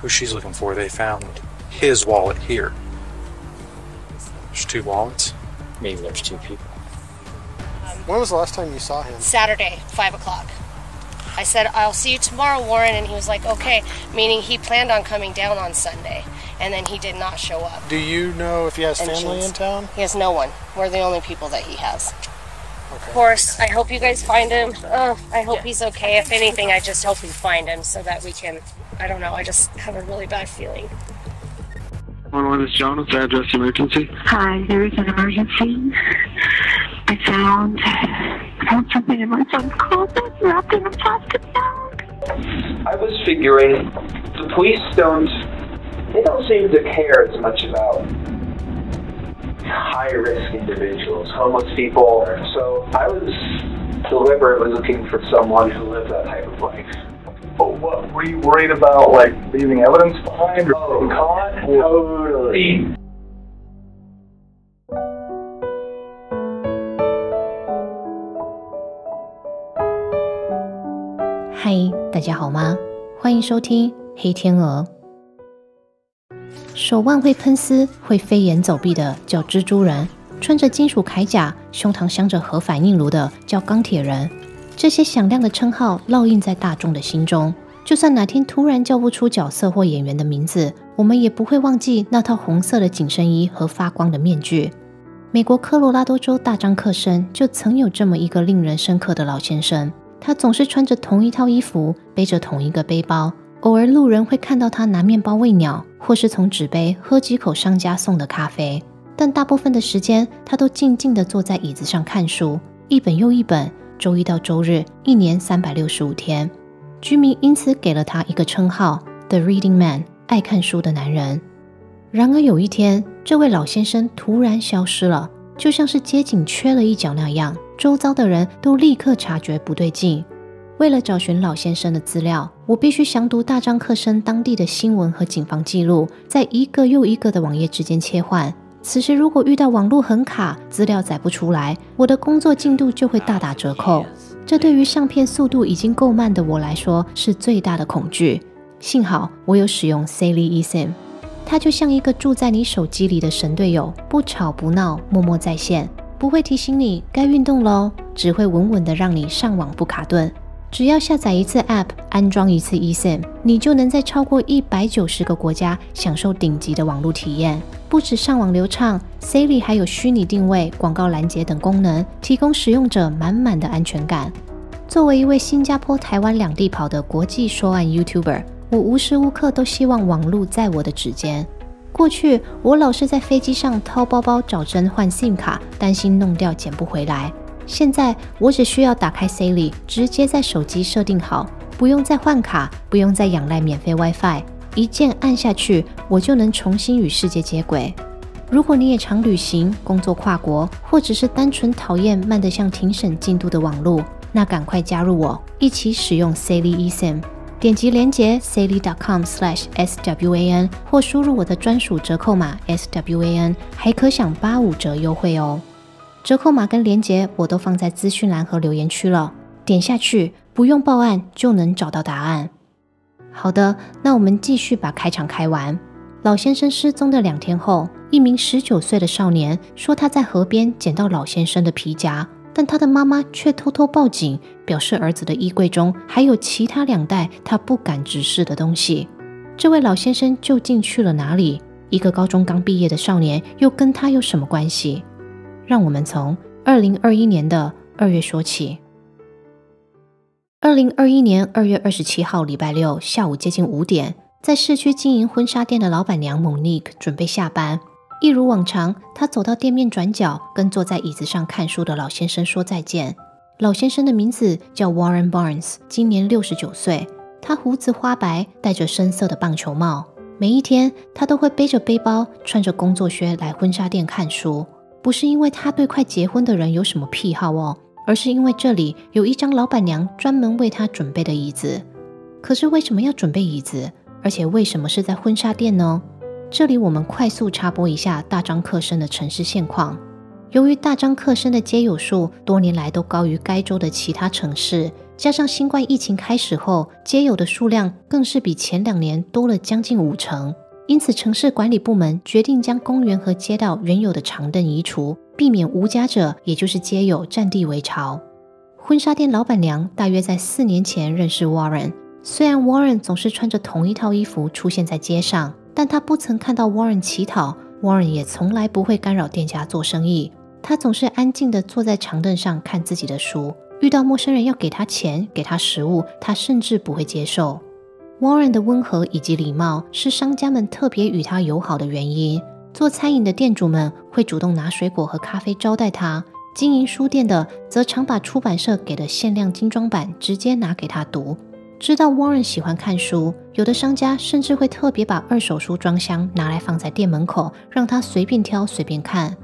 who she's looking for, they found his wallet here. There's 2 wallets. Maybe there's 2 people. When was the last time you saw him? Saturday, 5 o'clock. I said, I'll see you tomorrow, Warren, and he was like, okay, meaning he planned on coming down on Sunday, and then he did not show up. Do you know if he has family in town? He has no one. We're the only people that he has. Okay. Of course, I hope you guys find him. I hope he's okay. If anything, I just hope we find him so that we can, I don't know, I just have a really bad feeling. 111 is John. What's the address emergency? Hi, there is an emergency. I found something in my son's closet wrapped in a plastic bag. I was figuring the police don't seem to care as much about high-risk individuals, homeless people. So I was deliberately looking for someone who lived that type of life. But what, were you worried about, like, leaving evidence behind or being caught? Totally.嗨，大家好吗？欢迎收听黑天鹅。手腕会喷丝、会飞檐走壁的叫蜘蛛人，穿着金属铠甲、胸膛镶着核反应炉的叫钢铁人。这些响亮的称号烙印在大众的心中，就算哪天突然叫不出角色或演员的名字，我们也不会忘记那套红色的紧身衣和发光的面具。美国科罗拉多州大张克森就曾有这么一个令人深刻的老先生，他总是穿着同一套衣服，背着同一个背包，偶尔路人会看到他拿面包喂鸟，或是从纸杯喝几口商家送的咖啡，但大部分的时间他都静静地坐在椅子上看书，一本又一本，周一到周日，一年365天。居民因此给了他一个称号 The Reading Man， 爱看书的男人。然而有一天，这位老先生突然消失了，就像是街景缺了一角那样，周遭的人都立刻察觉不对劲。为了找寻老先生的资料，我必须详读大张克森当地的新闻和警方记录，在一个又一个的网页之间切换。此时如果遇到网络很卡，资料载不出来，我的工作进度就会大打折扣。这对于相片速度已经够慢的我来说是最大的恐惧。幸好我有使用 Sally eSIM， 它就像一个住在你手机里的神队友，不吵不闹，默默在线，不会提醒你该运动咯，只会稳稳的让你上网不卡顿。只要下载一次 App， 安装一次 eSIM， 你就能在超过190个国家享受顶级的网络体验。不止上网流畅， Sally 还有虚拟定位、广告拦截等功能，提供使用者满满的安全感。作为一位新加坡、台湾两地跑的国际说案 YouTuber， 我无时无刻都希望网路在我的指尖。过去我老是在飞机上掏包包找针换 SIM 卡，担心弄掉捡不回来。现在我只需要打开 Sally， 直接在手机设定好，不用再换卡，不用再仰赖免费 WiFi， 一键按下去，我就能重新与世界接轨。如果你也常旅行、工作跨国，或者是单纯讨厌慢得像庭审进度的网路，那赶快加入我，一起使用 Sally eSIM。点击连结 sally.com/SWAN 或输入我的专属折扣码 SWAN， 还可享85折优惠哦。折扣码跟连结我都放在资讯栏和留言区了，点下去不用报案就能找到答案。好的，那我们继续把开场开完。老先生失踪的2天后，一名19岁的少年说他在河边捡到老先生的皮夹，但他的妈妈却偷偷报警，表示儿子的衣柜中还有其他2袋他不敢直视的东西。这位老先生究竟去了哪里？一个高中刚毕业的少年又跟他有什么关系？让我们从2021年的2月说起。2021年2月27号礼拜六下午接近5点，在市区经营婚纱店的老板娘 Monique 准备下班。一如往常，她走到店面转角，跟坐在椅子上看书的老先生说再见。老先生的名字叫 Warren Barnes， 今年69岁。他胡子花白，戴着深色的棒球帽。每一天，他都会背着背包，穿着工作靴来婚纱店看书。不是因为他对快结婚的人有什么癖好哦，而是因为这里有一张老板娘专门为他准备的椅子。可是为什么要准备椅子？而且为什么是在婚纱店呢？这里我们快速插播一下大张克森的城市现况。由于大张克森的街友数多年来都高于该州的其他城市，加上新冠疫情开始后，街友的数量更是比前2年多了将近50%。因此，城市管理部门决定将公园和街道原有的长凳移除，避免无家者，也就是街友占地为巢。婚纱店老板娘大约在4年前认识 Warren， 虽然 Warren 总是穿着同一套衣服出现在街上，但她不曾看到 Warren 乞讨， Warren 也从来不会干扰店家做生意。他总是安静地坐在长凳上看自己的书，遇到陌生人要给他钱、给他食物，他甚至不会接受。Warren 的温和以及礼貌是商家们特别与他友好的原因。做餐饮的店主们会主动拿水果和咖啡招待他，经营书店的则常把出版社给的限量精装版直接拿给他读。知道 Warren 喜欢看书，有的商家甚至会特别把2手书装箱拿来放在店门口，让他随便挑随便看。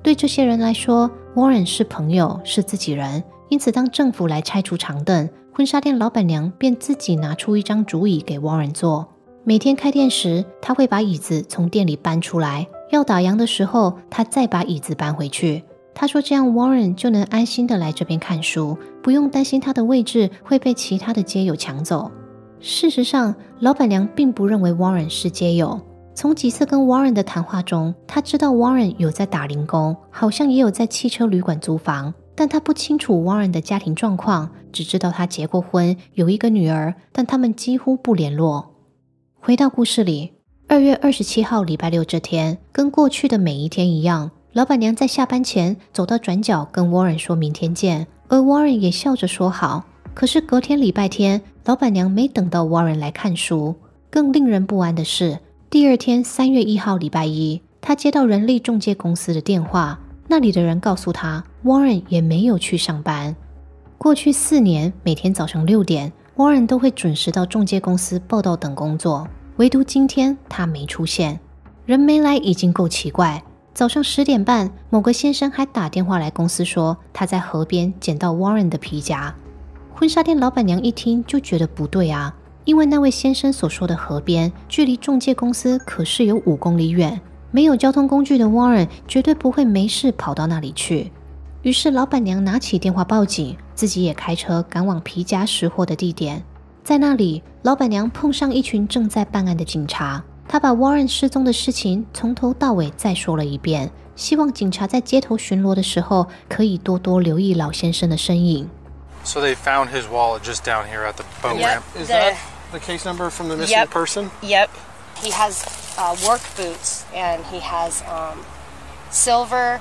对这些人来说， Warren 是朋友，是自己人，因此当政府来拆除长凳，婚纱店老板娘便自己拿出一张竹椅给 Warren 坐。每天开店时，他会把椅子从店里搬出来，要打烊的时候，他再把椅子搬回去。他说这样 Warren 就能安心的来这边看书，不用担心他的位置会被其他的街友抢走。事实上，老板娘并不认为 Warren 是街友。从几次跟 Warren 的谈话中，他知道 Warren 有在打零工，好像也有在汽车旅馆租房，但他不清楚 Warren 的家庭状况，只知道他结过婚，有一个女儿，但他们几乎不联络。回到故事里，2月27号礼拜六这天，跟过去的每一天一样，老板娘在下班前走到转角跟 Warren 说明天见，而 Warren 也笑着说好。可是隔天礼拜天，老板娘没等到 Warren 来看书。更令人不安的是，第二天3月1号礼拜一，他接到人力中介公司的电话，那里的人告诉他 Warren 也没有去上班。过去4年，每天早上6点 Warren 都会准时到中介公司报到等工作，唯独今天他没出现。人没来已经够奇怪，早上10点半，某个先生还打电话来公司说他在河边捡到 Warren 的皮夹。婚纱店老板娘一听就觉得不对啊，因为那位先生所说的河边距离中介公司可是有5公里远，没有交通工具的 Warren 绝对不会没事跑到那里去。于是老板娘拿起电话报警，自己也开车赶往皮夹拾获的地点。在那里，老板娘碰上一群正在办案的警察，她把 Warren 失踪的事情从头到尾再说了一遍，希望警察在街头巡逻的时候可以多多留意老先生的身影。So they found his wallet just down here at the boat ramp. Is that the case number from the missing person? Yep. He has work boots, and he has silver.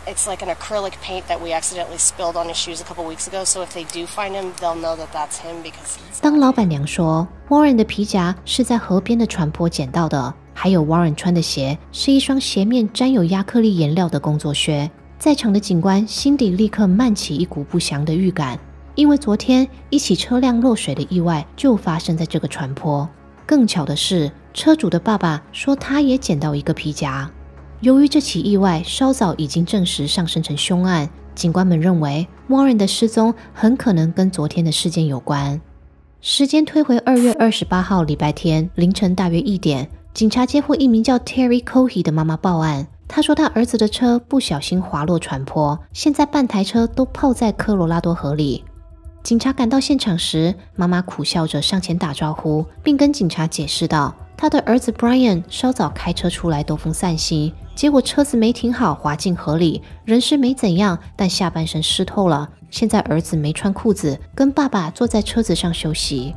It's like an acrylic paint that we accidentally spilled on his shoes a couple weeks ago. So if they do find him, they'll know that that's him because he's... 当老板娘说 Warren 的皮夹是在河边的船坡捡到的，还有 Warren 穿的鞋是一双鞋面沾有亚克力颜料的工作靴，在场的警官心底立刻漫起一股不祥的预感。因为昨天一起车辆落水的意外就发生在这个船坡。更巧的是，车主的爸爸说他也捡到一个皮夹。由于这起意外稍早已经证实上升成凶案，警官们认为 Warren 的失踪很可能跟昨天的事件有关。时间推回2月28号礼拜天凌晨大约1点，警察接获一名叫 Terry Cohey 的妈妈报案。他说他儿子的车不小心滑落船坡，现在半台车都泡在科罗拉多河里。警察赶到现场时，妈妈苦笑着上前打招呼，并跟警察解释道，他的儿子 Brian 稍早开车出来兜风散心，结果车子没停好滑进河里，人是没怎样，但下半身湿透了。现在儿子没穿裤子，跟爸爸坐在车子上休息。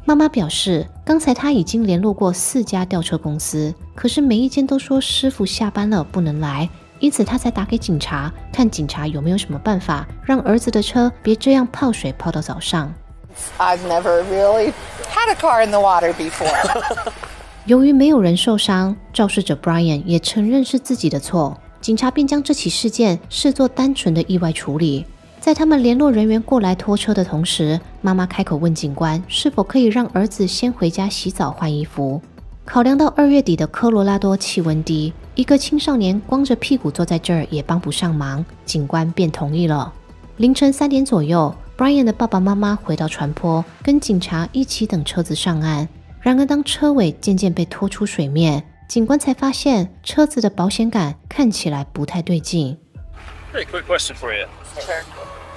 妈妈表示，刚才她已经联络过4家吊车公司，可是每一间都说师傅下班了不能来，因此她才打给警察，看警察有没有什么办法让儿子的车别这样泡水泡到早上。I've never really had a car in the water before. 由于没有人受伤，肇事者 Brian 也承认是自己的错，警察便将这起事件视作单纯的意外处理。在他们联络人员过来拖车的同时，妈妈开口问警官是否可以让儿子先回家洗澡换衣服。考量到2月底的科罗拉多气温低，一个青少年光着屁股坐在这儿也帮不上忙，警官便同意了。凌晨3点左右， Brian 的爸爸妈妈回到船坡，跟警察一起等车子上岸。然而当车尾渐渐被拖出水面，警官才发现车子的保险杆看起来不太对劲。Very quick question for you. Sure.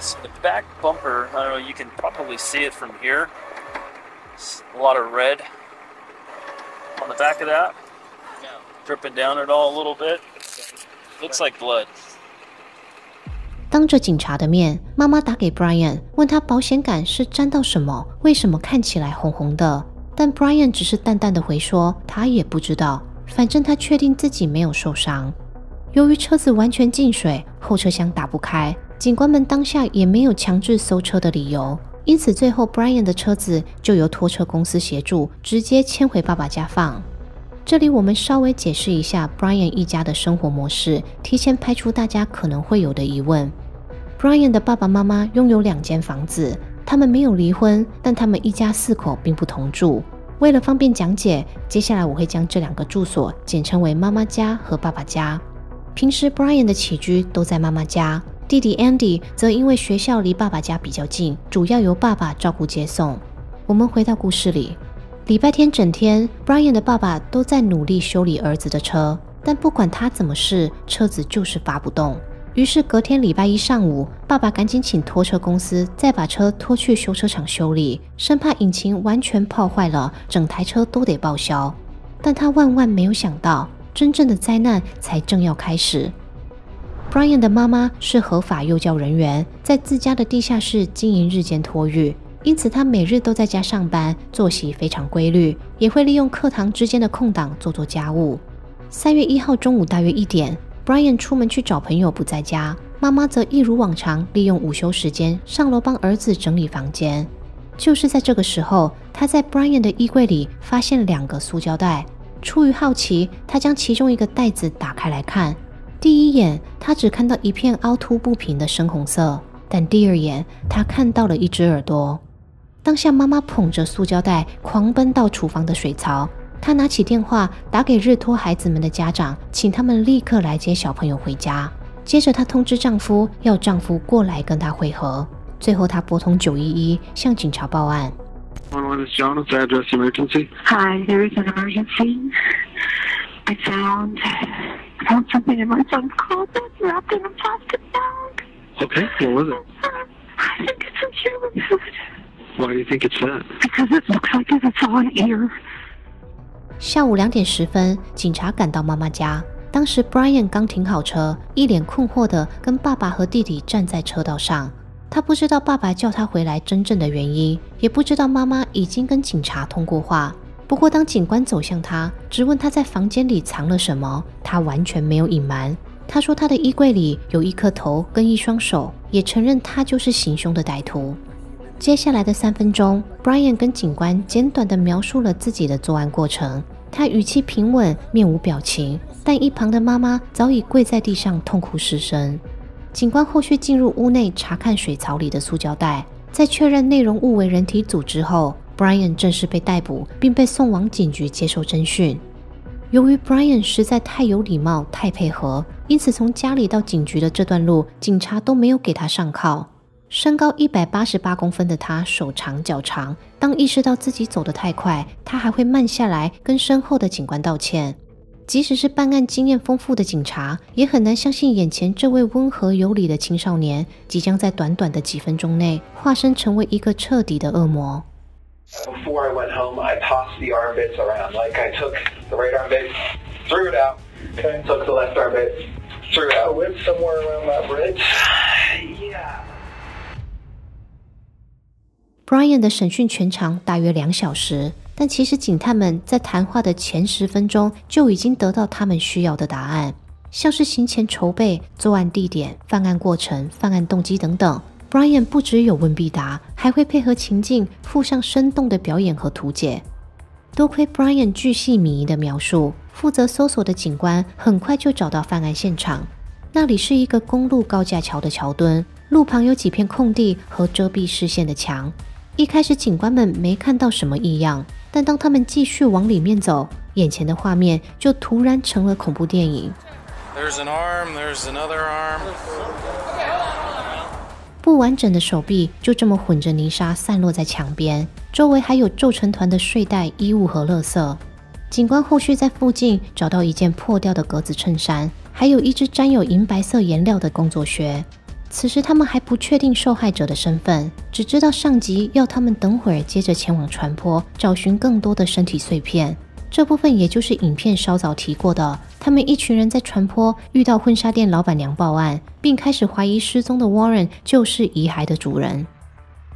So the back bumper, I don't know, you can probably see it from here. It's a lot of red on the back of that. Dripping down it all a little bit. Looks like blood. 当着警察的面，妈妈打给 Brian， 问他保险杆是沾到什么，为什么看起来红红的。但 Brian 只是淡淡的回说，他也不知道，反正他确定自己没有受伤。由于车子完全进水，后车厢打不开，警官们当下也没有强制搜车的理由，因此最后 Brian 的车子就由拖车公司协助，直接牵回爸爸家放。这里我们稍微解释一下 Brian 一家的生活模式，提前排除大家可能会有的疑问。Brian 的爸爸妈妈拥有2间房子，他们没有离婚，但他们一家4口并不同住。为了方便讲解，接下来我会将这2个住所简称为妈妈家和爸爸家。平时 Brian 的起居都在妈妈家，弟弟 Andy 则因为学校离爸爸家比较近，主要由爸爸照顾接送。我们回到故事里，礼拜天整天 Brian 的爸爸都在努力修理儿子的车，但不管他怎么试，车子就是发不动。于是隔天礼拜一上午，爸爸赶紧请拖车公司再把车拖去修车厂修理，生怕引擎完全泡坏了，整台车都得报销。但他万万没有想到，真正的灾难才正要开始。Brian 的妈妈是合法幼教人员，在自家的地下室经营日间托育，因此他每日都在家上班，作息非常规律，也会利用课堂之间的空档做家务。3月1号中午大约1点，Brian 出门去找朋友不在家，妈妈则一如往常利用午休时间上楼帮儿子整理房间。就是在这个时候，他在 Brian 的衣柜里发现2个塑胶袋。出于好奇，他将其中一个袋子打开来看。第一眼，他只看到一片凹凸不平的深红色，但第二眼，他看到了一只耳朵。当下妈妈捧着塑胶袋狂奔到厨房的水槽，她拿起电话打给日托孩子们的家长，请他们立刻来接小朋友回家。接着她通知丈夫，要丈夫过来跟她会合。最后她拨通911向警察报案。111 is John. What's the address emergency? Hi, there is an emergency. I found something in my son's closet wrapped in a plastic bag. Okay, what was it? I think it's some human food. Why do you think it's that? Because it looks like it's on ear. 下午2点10分，警察赶到妈妈家。当时 Brian 刚停好车，一脸困惑的跟爸爸和弟弟站在车道上。他不知道爸爸叫他回来真正的原因，也不知道妈妈已经跟警察通过话。不过当警官走向他，质问他在房间里藏了什么，他完全没有隐瞒。他说他的衣柜里有一颗头跟一双手，也承认他就是行凶的歹徒。接下来的3分钟 ，Brian 跟警官简短地描述了自己的作案过程。他语气平稳，面无表情，但一旁的妈妈早已跪在地上痛哭失声。警官后续进入屋内查看水槽里的塑胶袋，在确认内容物为人体组织后， Brian 正式被逮捕，并被送往警局接受侦讯。由于 Brian 实在太有礼貌、太配合，因此从家里到警局的这段路，警察都没有给他上铐。身高188公分的他手长脚长，当意识到自己走得太快，他还会慢下来跟身后的警官道歉。即使是办案经验丰富的警察，也很难相信眼前这位温和有礼的青少年，即将在短短的几分钟内化身成为一个彻底的恶魔。Before I went home, I tossed the arm bits around. Like I took the right arm bit, threw it out, okay. Took the left arm bit, threw it out. Whip somewhere around that bridge? Yeah. Brian 的审讯全长大约2小时，但其实警探们在谈话的前10分钟就已经得到他们需要的答案，像是行前筹备、作案地点、犯案过程、犯案动机等等。Brian 不只有问必答，还会配合情境附上生动的表演和图解。多亏 Brian 巨细靡遗的描述，负责搜索的警官很快就找到犯案现场。那里是一个公路高架桥的桥墩，路旁有几片空地和遮蔽视线的墙。一开始警官们没看到什么异样，但当他们继续往里面走，眼前的画面就突然成了恐怖电影。There's an arm, there's another arm. 不完整的手臂就这么混着泥沙散落在墙边，周围还有皱成团的睡袋、衣物和垃圾。警官后续在附近找到一件破掉的格子衬衫，还有一只沾有银白色颜料的工作靴。此时他们还不确定受害者的身份，只知道上级要他们等会儿接着前往船坡找寻更多的身体碎片。这部分也就是影片稍早提过的，他们一群人在船坡遇到婚纱店老板娘报案，并开始怀疑失踪的 Warren 就是遗骸的主人。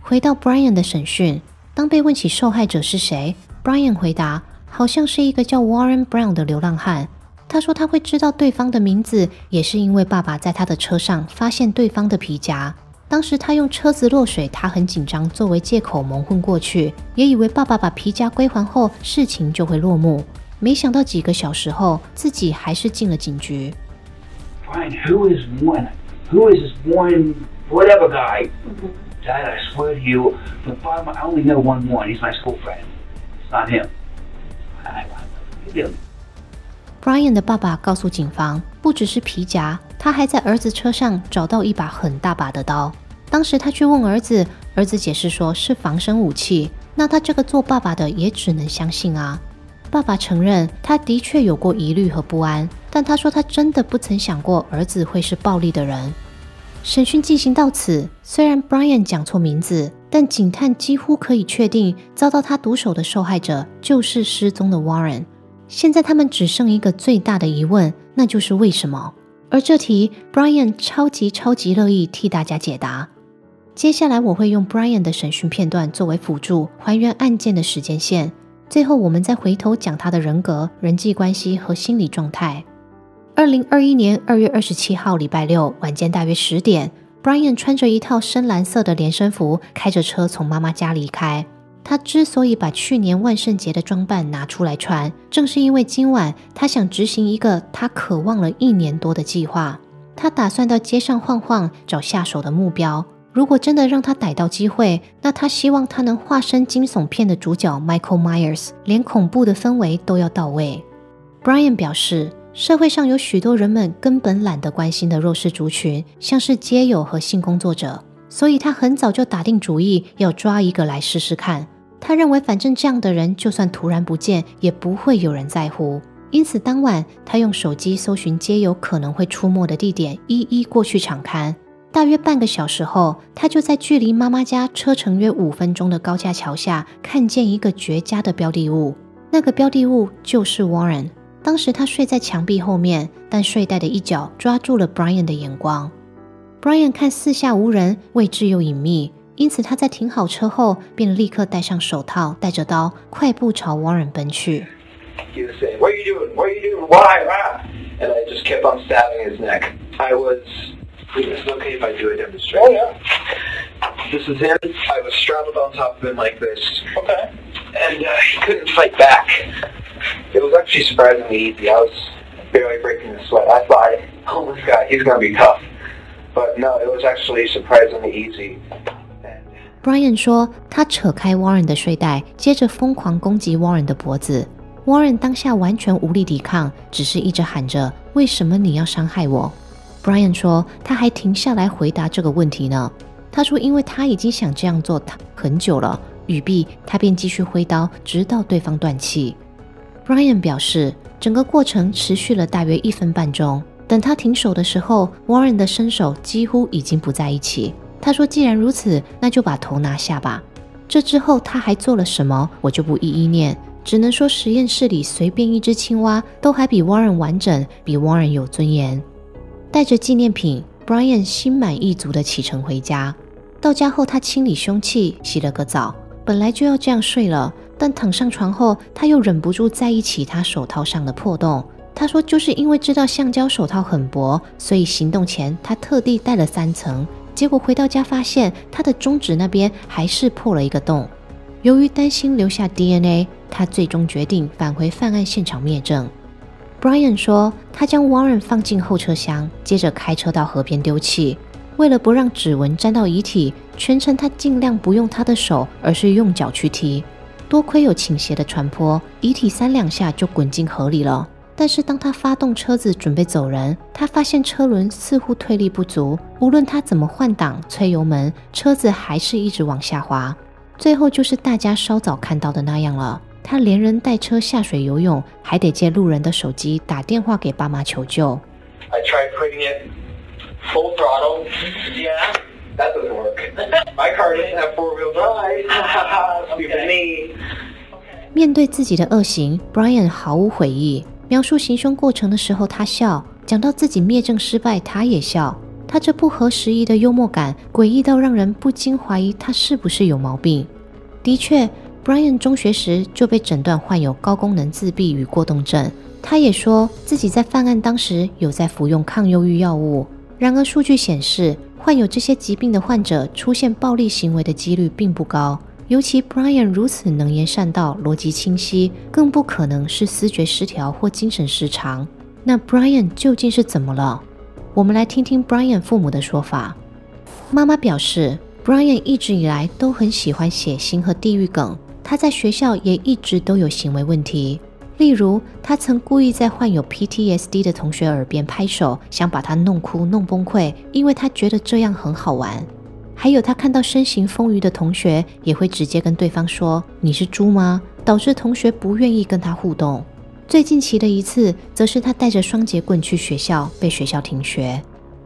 回到 Brian 的审讯，当被问起受害者是谁， Brian 回答好像是一个叫 Warren Brown 的流浪汉。他说他会知道对方的名字，也是因为爸爸在他的车上发现对方的皮夹。当时他用车子落水，他很紧张作为借口蒙混过去，也以为爸爸把皮夹归还后事情就会落幕。没想到几个小时后，自己还是进了警局。Brian, who is this one whatever guy? Dad, I swear to you, from the bottom, I only know one. He's my school friend. It's not him. Brian 的爸爸告诉警方，不只是皮夹，他还在儿子车上找到一把很大把的刀。当时他去问儿子，儿子解释说是防身武器。那他这个做爸爸的也只能相信啊。爸爸承认他的确有过疑虑和不安，但他说他真的不曾想过儿子会是暴力的人。审讯进行到此，虽然 Brian 讲错名字，但警探几乎可以确定遭到他毒手的受害者就是失踪的 Warren。现在他们只剩一个最大的疑问，那就是为什么？而这题 Brian 超级乐意替大家解答。接下来我会用 Brian 的审讯片段作为辅助，还原案件的时间线。最后我们再回头讲他的人格、人际关系和心理状态。2021年2月27号礼拜六晚间大约10点， Brian 穿着一套深蓝色的连身服，开着车从妈妈家离开。他之所以把去年万圣节的装扮拿出来穿，正是因为今晚他想执行一个他渴望了1年多的计划。他打算到街上晃晃，找下手的目标。如果真的让他逮到机会，那他希望他能化身惊悚片的主角 Michael Myers， 连恐怖的氛围都要到位。 Brian 表示，社会上有许多人们根本懒得关心的弱势族群，像是街友和性工作者，所以他很早就打定主意要抓一个来试试看。他认为反正这样的人就算突然不见，也不会有人在乎。因此当晚他用手机搜寻街友可能会出没的地点，一一过去场勘。大约半个小时后，他就在距离妈妈家车程约5分钟的高架桥下看见一个绝佳的标的物。那个标的物就是 Warren。 当时他睡在墙壁后面，但睡袋的一角抓住了 Brian 的眼光。 Brian 看四下无人，位置又隐秘，因此他在停好车后便立刻戴上手套，带着刀快步朝 Warren 奔去。 He was saying, "What are you doing? What are you doing? Why? Ah!" And I just kept on stabbing his neck. Is it okay if I do a demonstration? Oh, yeah. This is him. I was straddled on top of him like this. Okay. And he couldn't fight back. It was actually surprisingly easy. I was barely breaking a sweat. I thought, oh, this guy, he's going to be tough. But no, it was actually surprisingly easy. Brian 说，他扯开 Warren 的睡袋，接着疯狂攻击 Warren 的脖子。Warren 当下完全无力抵抗，只是一直喊着：“为什么你要伤害我？” Brian 说，他还停下来回答这个问题呢。他说，因为他已经想这样做很久了。语毕，他便继续挥刀，直到对方断气。Brian 表示，整个过程持续了大约1分半钟。等他停手的时候 ，Warren 的身手几乎已经不在一起。他说，既然如此，那就把头拿下吧。这之后他还做了什么，我就不一一念。只能说实验室里随便一只青蛙都还比 Warren 完整，比 Warren 有尊严。带着纪念品 ，Brian 心满意足地启程回家。到家后，他清理凶器，洗了个澡。本来就要这样睡了，但躺上床后，他又忍不住在意起他手套上的破洞。他说，就是因为知道橡胶手套很薄，所以行动前他特地戴了3层。结果回到家发现，他的中指那边还是破了一个洞。由于担心留下 DNA， 他最终决定返回犯案现场灭证。Brian 说，他将 Warren 放进后车厢，接着开车到河边丢弃。为了不让指纹沾到遗体，全程他尽量不用他的手，而是用脚去踢。多亏有倾斜的船坡，遗体3两下就滚进河里了。但是当他发动车子准备走人，他发现车轮似乎推力不足，无论他怎么换挡、催油门，车子还是一直往下滑。最后就是大家稍早看到的那样了。他连人带车下水游泳，还得借路人的手机打电话给爸妈求救。I tried putting it Full throttle. Yeah. That doesn't work. My car doesn't have four-wheel drive. Stupid me. 面对自己的恶行 ，Brian 毫无悔意。描述行凶过程的时候，他笑；讲到自己灭证失败，他也笑。他这不合时宜的幽默感，诡异到让人不禁怀疑他是不是有毛病。的确 ，Brian 中学时就被诊断患有高功能自闭与过动症。他也说自己在犯案当时有在服用抗忧郁药物。然而，数据显示，患有这些疾病的患者出现暴力行为的几率并不高。尤其 Brian 如此能言善道、逻辑清晰，更不可能是思觉失调或精神失常。那 Brian 究竟是怎么了？我们来听听 Brian 父母的说法。妈妈表示 ，Brian 一直以来都很喜欢血腥和地狱梗，他在学校也一直都有行为问题。例如，他曾故意在患有 PTSD 的同学耳边拍手，想把他弄哭、弄崩溃，因为他觉得这样很好玩。还有他看到身形丰腴的同学，也会直接跟对方说你是猪吗？导致同学不愿意跟他互动。最近期的一次，则是他带着双节棍去学校，被学校停学。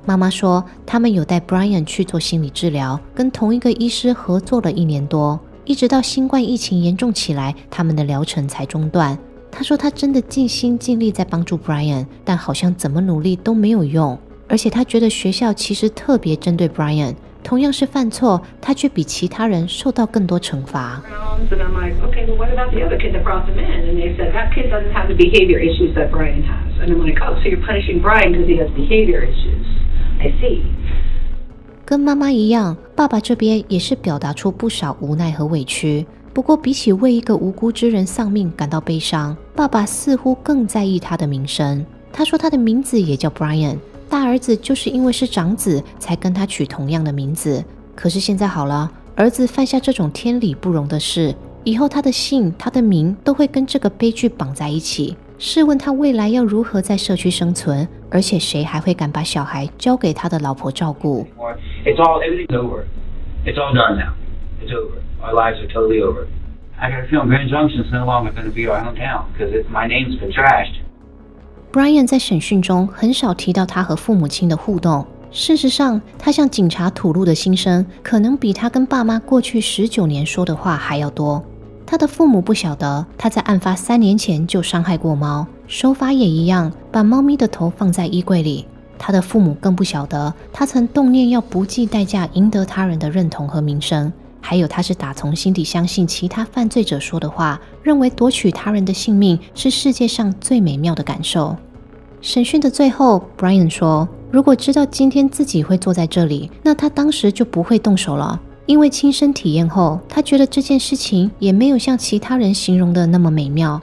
妈妈说，他们有带 Brian 去做心理治疗，跟同一个医师合作了1年多，一直到新冠疫情严重起来，他们的疗程才中断。他说他真的尽心尽力在帮助 Brian， 但好像怎么努力都没有用。而且他觉得学校其实特别针对 Brian， 同样是犯错，他却比其他人受到更多惩罚。And I'm like, okay, well, what about the other kid that brought them in? And they said, that kid doesn't have the behavior issues that Brian has. And I'm like, oh, so you're punishing Brian because he has behavior issues. I see. 跟妈妈一样，爸爸这边也是表达出不少无奈和委屈。不过比起为一个无辜之人丧命感到悲伤，爸爸似乎更在意他的名声。他说他的名字也叫 Brian， 大儿子就是因为是长子才跟他取同样的名字。可是现在好了，儿子犯下这种天理不容的事，以后他的姓、他的名都会跟这个悲剧绑在一起。试问他未来要如何在社区生存？而且谁还会敢把小孩交给他的老婆照顾？ Everything's over. It's all done now. It's over. Our lives are totally over. I got a feeling Grand Junction's no longer going to be our hometown because my name's been trashed. Brian 在审讯中很少提到他和父母亲的互动。事实上，他向警察吐露的心声，可能比他跟爸妈过去19年说的话还要多。他的父母不晓得，他在案发3年前就伤害过猫，手法也一样，把猫咪的头放在衣柜里。他的父母更不晓得，他曾动念要不计代价赢得他人的认同和名声。还有，他是打从心底相信其他犯罪者说的话，认为夺取他人的性命是世界上最美妙的感受。审讯的最后 ，Brian 说，如果知道今天自己会坐在这里，那他当时就不会动手了。因为亲身体验后，他觉得这件事情也没有像其他人形容的那么美妙。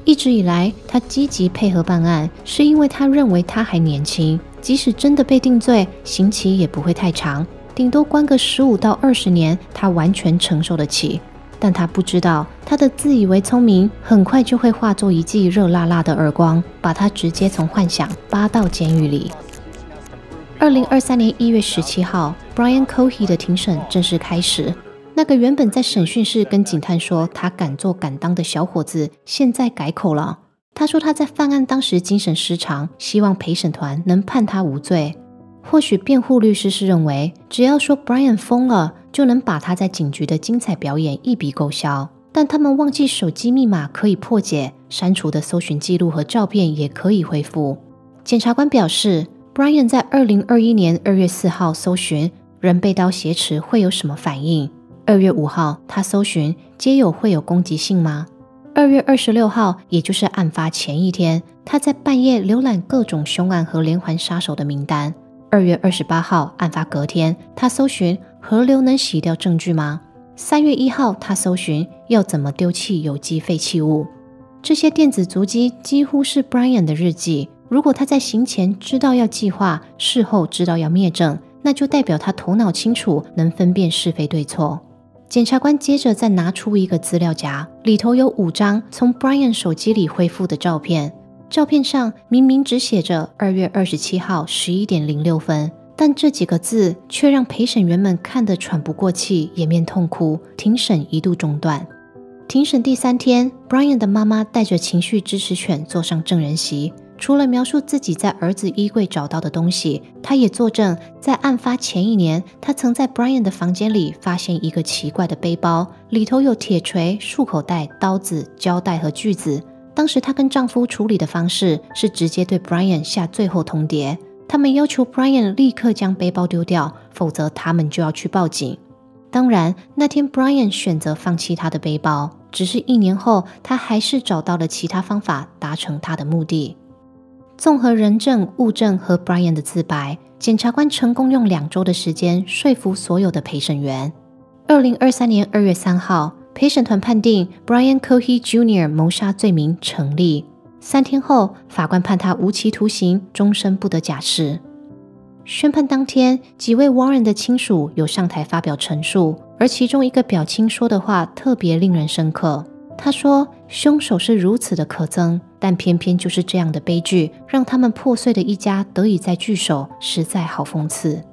一直以来，他积极配合办案，是因为他认为他还年轻，即使真的被定罪，刑期也不会太长，顶多关个15到20年，他完全承受得起。但他不知道，他的自以为聪明，很快就会化作一记热辣辣的耳光，把他直接从幻想扒到监狱里。2023年1月17号 ，Brian Cohey 的庭审正式开始。那个原本在审讯室跟警探说他敢做敢当的小伙子，现在改口了。他说他在犯案当时精神失常，希望陪审团能判他无罪。或许辩护律师是认为，只要说 Brian 疯了，就能把他在警局的精彩表演一笔勾销。但他们忘记手机密码可以破解，删除的搜寻记录和照片也可以恢复。检察官表示， Brian 在2021年2月4号搜寻人被刀挟持会有什么反应？2月5号他搜寻街友会有攻击性吗？2月26号，也就是案发前一天，他在半夜浏览各种凶案和连环杀手的名单。2月28号，案发隔天，他搜寻河流能洗掉证据吗？3月1号，他搜寻要怎么丢弃有机废弃物。这些电子足迹几乎是 Brian 的日记。如果他在行前知道要计划，事后知道要灭证，那就代表他头脑清楚，能分辨是非对错。检察官接着再拿出一个资料夹，里头有5张从 Brian 手机里恢复的照片。照片上明明只写着2月27号11点06分，但这几个字却让陪审员们看得喘不过气，掩面痛哭，庭审一度中断。庭审第3天， Brian 的妈妈带着情绪支持犬坐上证人席，除了描述自己在儿子衣柜找到的东西，他也作证在案发前1年，他曾在 Brian 的房间里发现一个奇怪的背包，里头有铁锤、束口袋、刀子、胶带和锯子。当时她跟丈夫处理的方式是直接对 Brian 下最后通牒，他们要求 Brian 立刻将背包丢掉，否则他们就要去报警。当然，那天 Brian 选择放弃他的背包，只是1年后，他还是找到了其他方法达成他的目的。综合人证、物证和 Brian 的自白，检察官成功用2周的时间说服所有的陪审员。2023年2月3号，陪审团判定 Brian Cohey Jr. 谋杀罪名成立。3天后，法官判他无期徒刑，终身不得假释。宣判当天，几位 Warren 的亲属有上台发表陈述，而其中一个表亲说的话特别令人深刻。他说，凶手是如此的可憎，但偏偏就是这样的悲剧，让他们破碎的一家得以再聚首，实在好讽刺。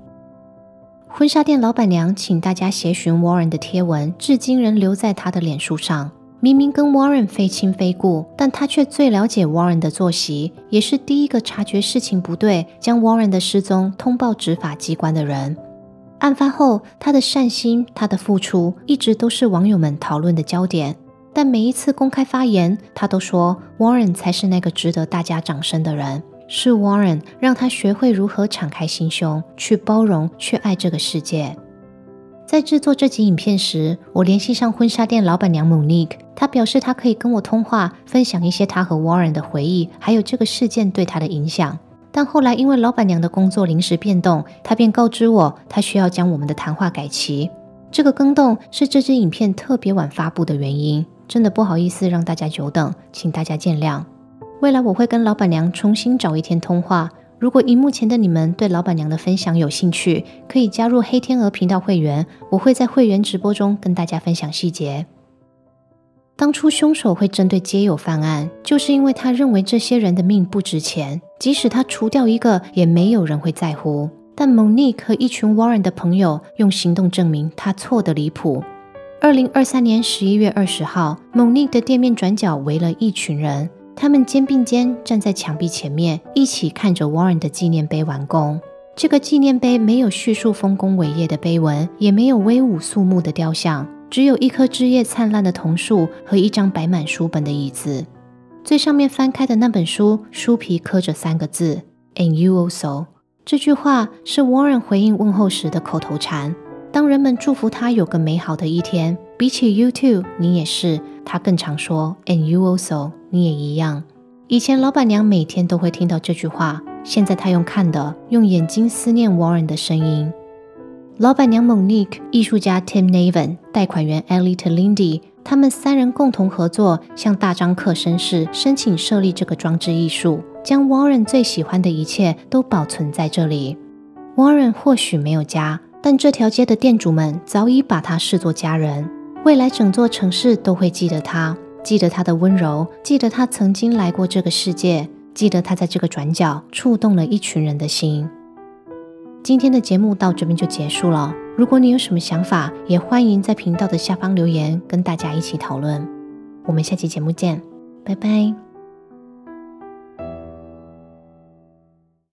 婚纱店老板娘请大家协寻 Warren 的贴文，至今仍留在他的脸书上。明明跟 Warren 非亲非故，但他却最了解 Warren 的作息，也是第一个察觉事情不对，将 Warren 的失踪通报执法机关的人。案发后，他的善心、他的付出一直都是网友们讨论的焦点，但每一次公开发言，他都说 Warren 才是那个值得大家掌声的人，是 Warren 让他学会如何敞开心胸，去包容，去爱这个世界。在制作这集影片时，我联系上婚纱店老板娘 Monique， 她表示她可以跟我通话，分享一些她和 Warren 的回忆，还有这个事件对她的影响。但后来因为老板娘的工作临时变动，她便告知我，她需要将我们的谈话改期。这个更动是这支影片特别晚发布的原因，真的不好意思让大家久等，请大家见谅。未来我会跟老板娘重新找一天通话。如果荧幕前的你们对老板娘的分享有兴趣，可以加入黑天鹅频道会员，我会在会员直播中跟大家分享细节。当初凶手会针对街友犯案，就是因为他认为这些人的命不值钱，即使他除掉一个，也没有人会在乎。但 Monique 和一群 Warren 的朋友用行动证明他错得离谱。2023年11月20号 ，Monique 的店面转角围了一群人，他们肩并肩站在墙壁前面，一起看着 Warren 的纪念碑完工。这个纪念碑没有叙述丰功伟业的碑文，也没有威武肃穆的雕像，只有一棵枝叶灿烂的桐树和一张摆满书本的椅子。最上面翻开的那本书，书皮刻着3个字 And you also。 这句话是 Warren 回应问候时的口头禅。当人们祝福他有个美好的一天，比起 you too 你也是，他更常说 And you also 你也一样。以前老板娘每天都会听到这句话，现在她用看的，用眼睛思念 Warren 的声音。老板娘 Monique、 艺术家 Tim Navin、 贷款员 Ellie Lindy， 他们3人共同合作，向大张克绅士申请设立这个装置艺术，将 Warren 最喜欢的一切都保存在这里。 Warren 或许没有家，但这条街的店主们早已把他视作家人，未来整座城市都会记得他，记得他的温柔，记得他曾经来过这个世界，记得他在这个转角触动了一群人的心。今天的节目到这边就结束了，如果你有什么想法，也欢迎在频道的下方留言，跟大家一起讨论。我们下期节目见，拜拜。